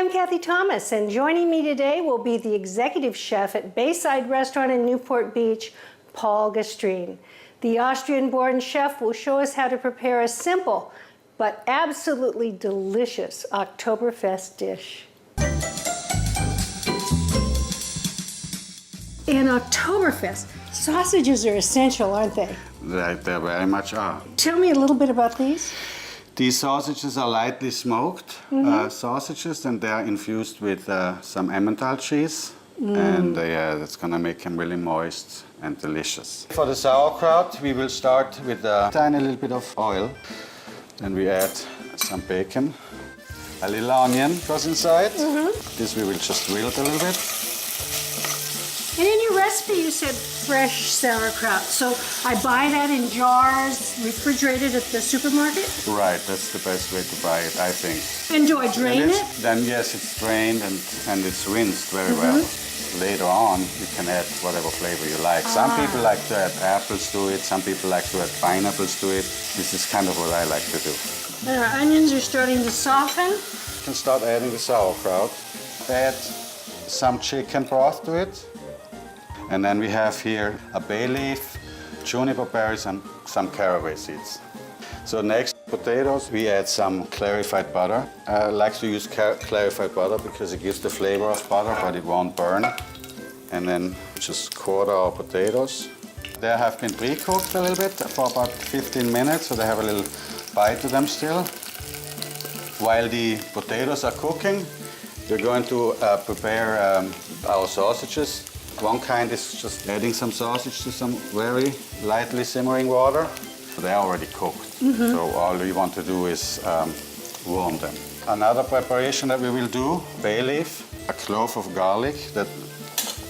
I'm Cathy Thomas, and joining me today will be the executive chef at Bayside restaurant in Newport Beach, Paul Gstrein. The Austrian-born chef will show us how to prepare a simple but absolutely delicious Oktoberfest dish. In Oktoberfest, sausages are essential, aren't they? They very much are. Tell me a little bit about these. These sausages are lightly smoked sausages, and they are infused with some Emmental cheese. And that's going to make them really moist and delicious. For the sauerkraut, we will start with a tiny little bit of oil. Then we add some bacon. A little onion goes inside. This we will just wilt a little bit. And in your recipe, you said fresh sauerkraut. So I buy that in jars, refrigerated at the supermarket? Right, that's the best way to buy it, I think. And do I drain it? Then yes, it's drained and it's rinsed very well. Later on, you can add whatever flavor you like. Some people like to add apples to it. Some people like to add pineapples to it. This is kind of what I like to do. Our onions are starting to soften. You can start adding the sauerkraut. Add some chicken broth to it. And then we have here a bay leaf, juniper berries, and some caraway seeds. So next, potatoes, we add some clarified butter. I like to use clarified butter because it gives the flavor of butter, but it won't burn. And then just quarter our potatoes. They have been pre-cooked a little bit for about 15 minutes, so they have a little bite to them still. While the potatoes are cooking, we're going to prepare our sausages. One kind is just adding some sausage to some very lightly simmering water. They're already cooked, so all we want to do is warm them. Another preparation that we will do, bay leaf, a clove of garlic that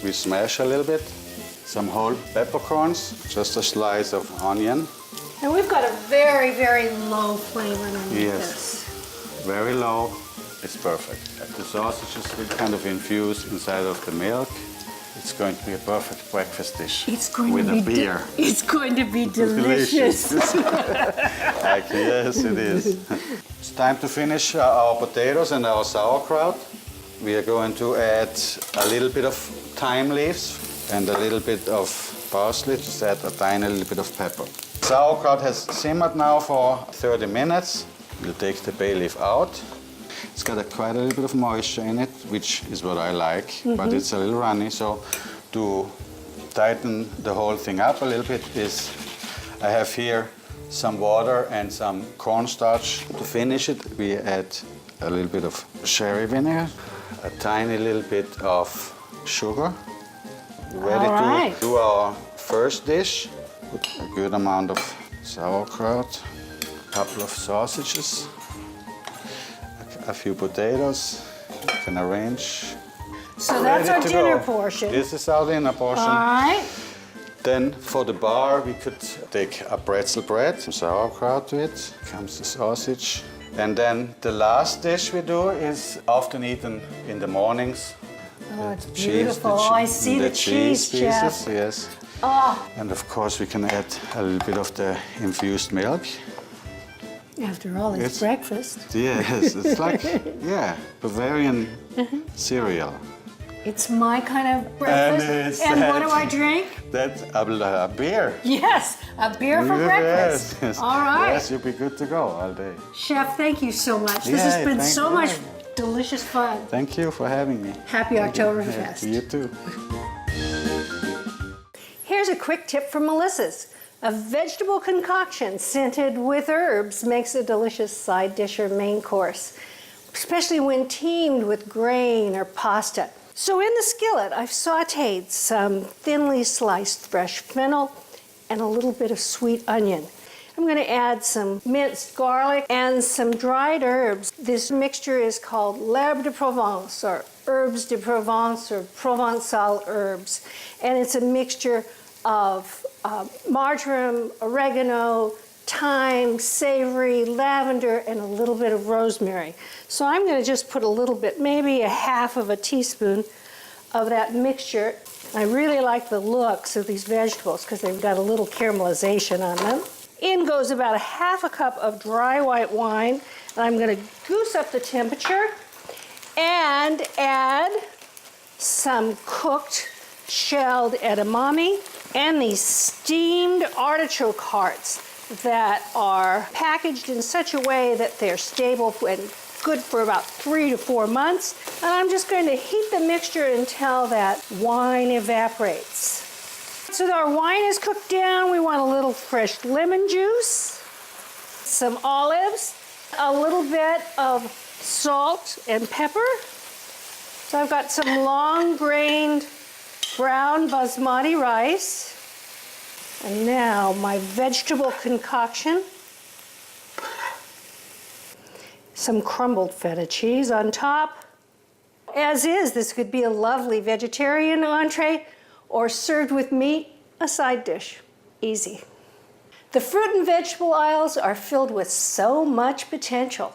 we smash a little bit, some whole peppercorns, just a slice of onion. And we've got a very, very low flame underneath Yes, very low, it's perfect. The sausages will kind of infuse inside of the milk. It's going to be a perfect breakfast dish with a beer. It's going to be delicious. Yes, it is. It's time to finish our potatoes and our sauerkraut. We are going to add a little bit of thyme leaves and a little bit of parsley. Just add a tiny little bit of pepper. Sauerkraut has simmered now for 30 minutes. We'll take the bay leaf out. It's got quite a little bit of moisture in it, which is what I like, but it's a little runny. So to tighten the whole thing up a little bit I have here some water and some cornstarch. To finish it, we add a little bit of sherry vinegar, a tiny little bit of sugar. Ready to do our first dish. Put a good amount of sauerkraut, a couple of sausages, a few potatoes, you can arrange. So that's our dinner portion. This is our dinner portion. All right. Then for the bar, we could take a pretzel bread, some sauerkraut to it, comes the sausage. And then the last dish we do is often eaten in the mornings. Oh, it's beautiful. I see the cheese pieces, yes. Oh. And of course, we can add a little bit of the infused milk. After all, it's breakfast. Yes, it's like, Bavarian cereal. It's my kind of breakfast. And what do I drink? That's a beer. Yes, a beer for breakfast. Yes. All right. Yes, you'll be good to go all day. Chef, thank you so much. This has been so much delicious fun. Thank you for having me. Happy Oktoberfest. You too. Here's a quick tip from Melissa's. A vegetable concoction scented with herbs makes a delicious side dish or main course, especially when teamed with grain or pasta. So in the skillet, I've sautéed some thinly sliced fresh fennel and a little bit of sweet onion. I'm going to add some minced garlic and some dried herbs. This mixture is called l'herbe de Provence, or herbes de Provence, or Provençal herbs. And it's a mixture of marjoram, oregano, thyme, savory, lavender, and a little bit of rosemary. So I'm going to just put a little bit, maybe a half of a teaspoon of that mixture. I really like the looks of these vegetables because they've got a little caramelization on them. In goes about a half a cup of dry white wine. And I'm going to goose up the temperature And add some cooked shelled edamame and these steamed artichoke hearts that are packaged in such a way that they're stable and good for about 3 to 4 months. And I'm just going to heat the mixture until that wine evaporates. So our wine is cooked down. We want a little fresh lemon juice, some olives, a little bit of salt and pepper. So I've got some long-grained brown basmati rice. And now my vegetable concoction. Some crumbled feta cheese on top. As is, this could be a lovely vegetarian entree or served with meat, a side dish. Easy. The fruit and vegetable aisles are filled with so much potential.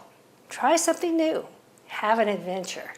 Try something new. Have an adventure.